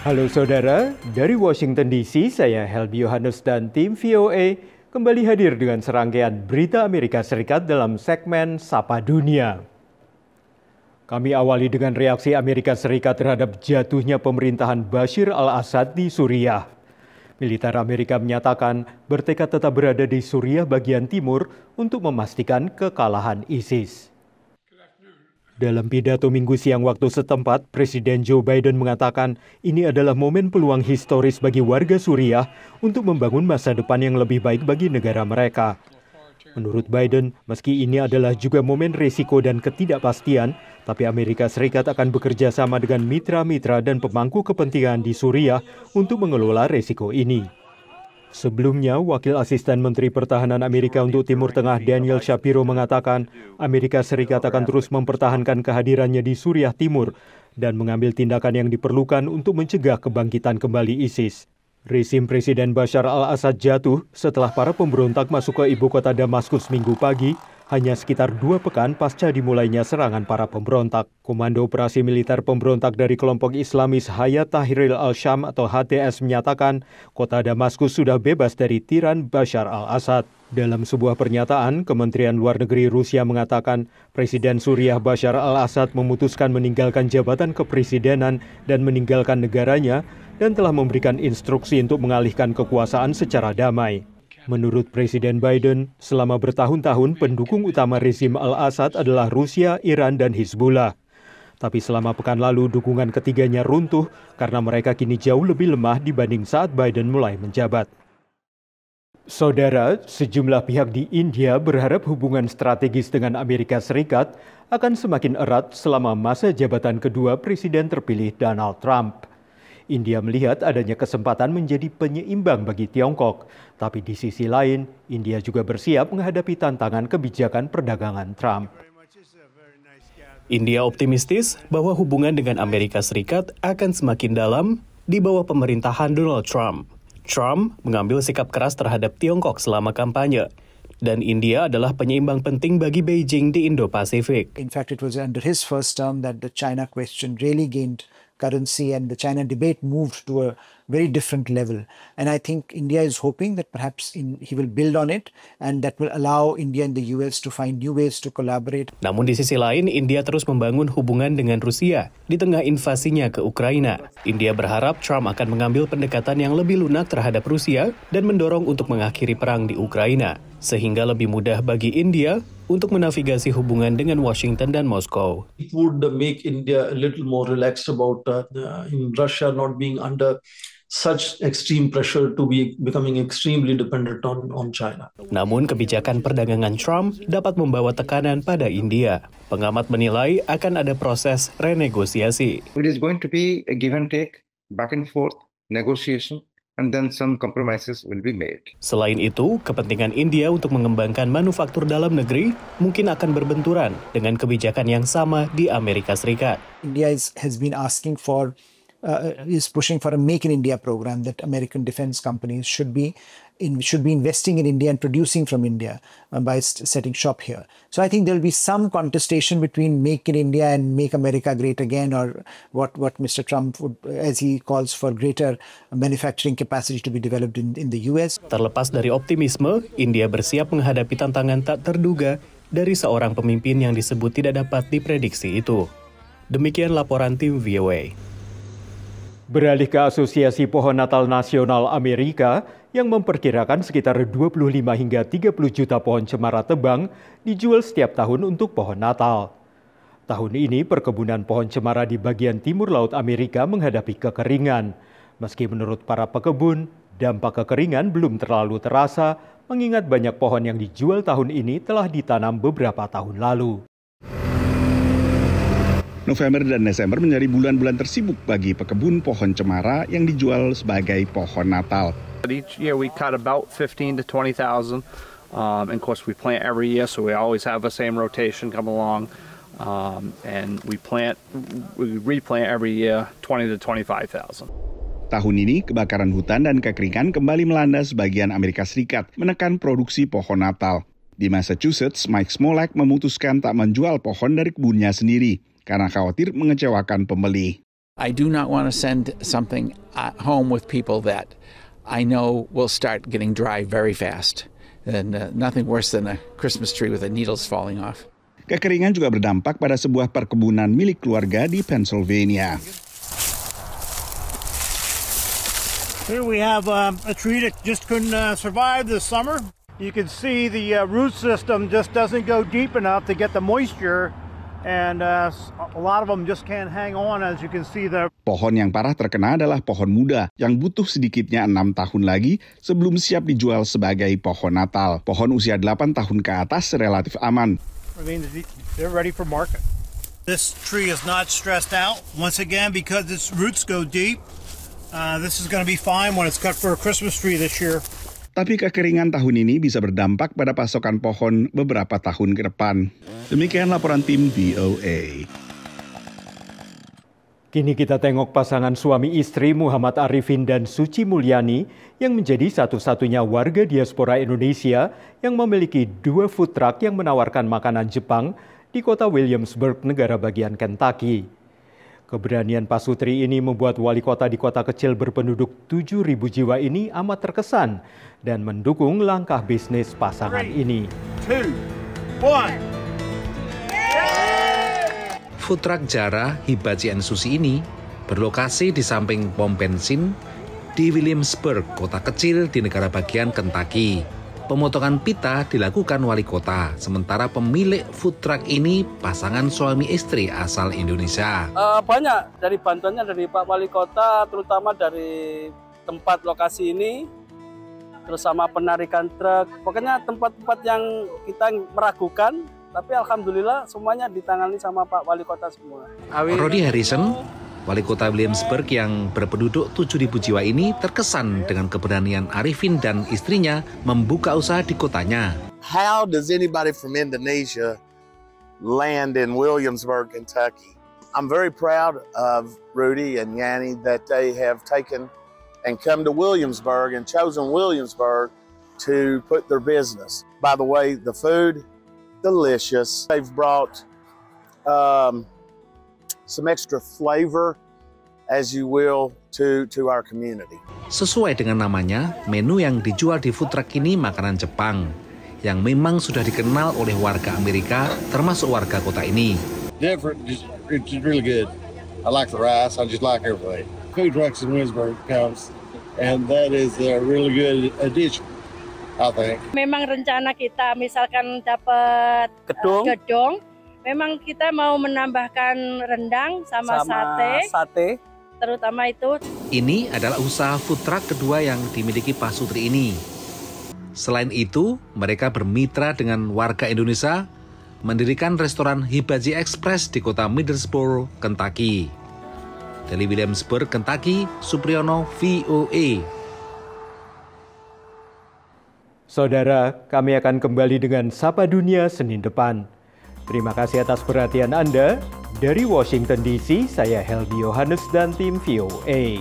Halo saudara, dari Washington DC saya Helby Yohanes dan tim VOA kembali hadir dengan serangkaian berita Amerika Serikat dalam segmen Sapa Dunia. Kami awali dengan reaksi Amerika Serikat terhadap jatuhnya pemerintahan Bashar al-Assad di Suriah. Militer Amerika menyatakan bertekad tetap berada di Suriah bagian timur untuk memastikan kekalahan ISIS. Dalam pidato Minggu siang waktu setempat, Presiden Joe Biden mengatakan ini adalah momen peluang historis bagi warga Suriah untuk membangun masa depan yang lebih baik bagi negara mereka. Menurut Biden, meski ini adalah juga momen risiko dan ketidakpastian, tapi Amerika Serikat akan bekerja sama dengan mitra-mitra dan pemangku kepentingan di Suriah untuk mengelola risiko ini. Sebelumnya, Wakil Asisten Menteri Pertahanan Amerika untuk Timur Tengah Daniel Shapiro mengatakan Amerika Serikat akan terus mempertahankan kehadirannya di Suriah Timur dan mengambil tindakan yang diperlukan untuk mencegah kebangkitan kembali ISIS. Rezim Presiden Bashar al-Assad jatuh setelah para pemberontak masuk ke ibu kota Damaskus Minggu pagi, hanya sekitar 2 pekan pasca dimulainya serangan para pemberontak. Komando Operasi Militer Pemberontak dari kelompok Islamis Hayat Tahrir al-Syam atau HTS menyatakan kota Damaskus sudah bebas dari tiran Bashar al-Assad. Dalam sebuah pernyataan, Kementerian Luar Negeri Rusia mengatakan Presiden Suriah Bashar al-Assad memutuskan meninggalkan jabatan kepresidenan dan meninggalkan negaranya dan telah memberikan instruksi untuk mengalihkan kekuasaan secara damai. Menurut Presiden Biden, selama bertahun-tahun pendukung utama rezim al-Assad adalah Rusia, Iran, dan Hizbullah. Tapi selama pekan lalu dukungan ketiganya runtuh karena mereka kini jauh lebih lemah dibanding saat Biden mulai menjabat. Saudara, sejumlah pihak di India berharap hubungan strategis dengan Amerika Serikat akan semakin erat selama masa jabatan kedua Presiden terpilih Donald Trump. India melihat adanya kesempatan menjadi penyeimbang bagi Tiongkok, tapi di sisi lain, India juga bersiap menghadapi tantangan kebijakan perdagangan Trump. India optimistis bahwa hubungan dengan Amerika Serikat akan semakin dalam di bawah pemerintahan Donald Trump. Trump mengambil sikap keras terhadap Tiongkok selama kampanye, dan India adalah penyeimbang penting bagi Beijing di Indo-Pasifik. In fact, it was under his first term that the China question really gained currency and the China debate moved to a very different level. And I think India is hoping that perhaps he will build on it and that will allow India and the US to find new ways to collaborate. Namun di sisi lain, India terus membangun hubungan dengan Rusia di tengah invasinya ke Ukraina. India berharap Trump akan mengambil pendekatan yang lebih lunak terhadap Rusia dan mendorong untuk mengakhiri perang di Ukraina, sehingga lebih mudah bagi India untuk menavigasi hubungan dengan Washington dan Moskow. It would make India a little more relaxed about in Russia not being under such extreme pressure to be becoming extremely dependent on China. Namun kebijakan perdagangan Trump dapat membawa tekanan pada India. Pengamat menilai akan ada proses renegosiasi. It is going to be a give and take, back and forth, negotiation. And then some compromises will be made. Selain itu, kepentingan India untuk mengembangkan manufaktur dalam negeri mungkin akan berbenturan dengan kebijakan yang sama di Amerika Serikat. India has been asking for, is pushing for a Make in India program that American defense companies should be investing in India and producing from India by setting shop here. So I think there will be some contestation between Make in India and Make America Great Again, or what Mr. Trump would, as he calls for greater manufacturing capacity to be developed in the US. Terlepas dari optimisme, India bersiap menghadapi tantangan tak terduga dari seorang pemimpin yang disebut tidak dapat diprediksi itu. Demikian laporan tim VOA. Beralih ke Asosiasi Pohon Natal Nasional Amerika yang memperkirakan sekitar 25 hingga 30 juta pohon cemara tebang dijual setiap tahun untuk pohon Natal. Tahun ini perkebunan pohon cemara di bagian timur laut Amerika menghadapi kekeringan. Meski menurut para pekebun, dampak kekeringan belum terlalu terasa mengingat banyak pohon yang dijual tahun ini telah ditanam beberapa tahun lalu. November dan Desember menjadi bulan-bulan tersibuk bagi pekebun pohon cemara yang dijual sebagai pohon Natal. Each year we cut about 15 to 20,000. And of course we plant every year, so we always have the same rotation come along. And we replant every year 20 to 25,000. Tahun ini, kebakaran hutan dan kekeringan kembali melanda sebagian Amerika Serikat, menekan produksi pohon Natal. Di Massachusetts, Mike Smolak memutuskan tak menjual pohon dari kebunnya sendiri karena khawatir mengecewakan pembeli. I do not want to send something home with people that I know will start getting dry very fast. And nothing worse than a Christmas tree with the needles falling off. Kekeringan juga berdampak pada sebuah perkebunan milik keluarga di Pennsylvania. Here we have a tree that just couldn't survive this summer. You can see the root system just doesn't go deep enough to get the moisture, and a lot of them just can't hang on, as you can see there. Pohon yang parah terkena adalah pohon muda yang butuh sedikitnya 6 tahun lagi sebelum siap dijual sebagai pohon Natal. Pohon usia 8 tahun ke atas relatif aman. I mean, they're ready for market. This tree is not stressed out. Once again, because its roots go deep, this is going to be fine when it's cut for a Christmas tree this year. Tapi kekeringan tahun ini bisa berdampak pada pasokan pohon beberapa tahun ke depan. Demikian laporan tim VOA. Kini kita tengok pasangan suami istri Muhammad Arifin dan Suci Mulyani yang menjadi satu-satunya warga diaspora Indonesia yang memiliki 2 food truck yang menawarkan makanan Jepang di kota Williamsburg, negara bagian Kentucky. Keberanian Pak Sutri ini membuat wali kota di kota kecil berpenduduk 7.000 jiwa ini amat terkesan dan mendukung langkah bisnis pasangan ini. 3, 2, 1. Food truck Jara, Hibachi and Sushi ini berlokasi di samping pom bensin di Williamsburg, kota kecil di negara bagian Kentucky. Pemotongan pita dilakukan wali kota, sementara pemilik food truck ini pasangan suami istri asal Indonesia. Banyak dari bantuannya dari Pak Wali Kota, terutama dari tempat lokasi ini, terus sama penarikan truk. Pokoknya tempat-tempat yang kita meragukan, tapi alhamdulillah semuanya ditangani sama Pak Wali Kota semua. Rodi Harrison, Wali Kota Williamsburg yang berpenduduk 7.000 jiwa ini terkesan dengan keberanian Arifin dan istrinya membuka usaha di kotanya. How does anybody from Indonesia land in Williamsburg, Kentucky? I'm very proud of Rudy and Yanni that they have taken and come to Williamsburg and chosen Williamsburg to put their business. By the way, the food, delicious. They've brought some extra flavor, as you will, to our community. Sesuai dengan namanya, menu yang dijual di food truck ini makanan Jepang yang memang sudah dikenal oleh warga Amerika, termasuk warga kota ini. Different, it's really good. I like the rice. I just like everything. Food trucks in Williamsburg comes, and that is a really good addition. Memang rencana kita misalkan dapat gedung, memang kita mau menambahkan rendang sama sate, terutama itu. Ini adalah usaha food truck kedua yang dimiliki Pak Sutri ini. Selain itu, mereka bermitra dengan warga Indonesia, mendirikan restoran Hibachi Express di kota Middlesbrough, Kentucky. Dari Williamsburg, Kentucky, Supriyono, VOA. Saudara, kami akan kembali dengan Sapa Dunia Senin depan. Terima kasih atas perhatian Anda. Dari Washington DC, saya Helby Yohanes dan tim VOA.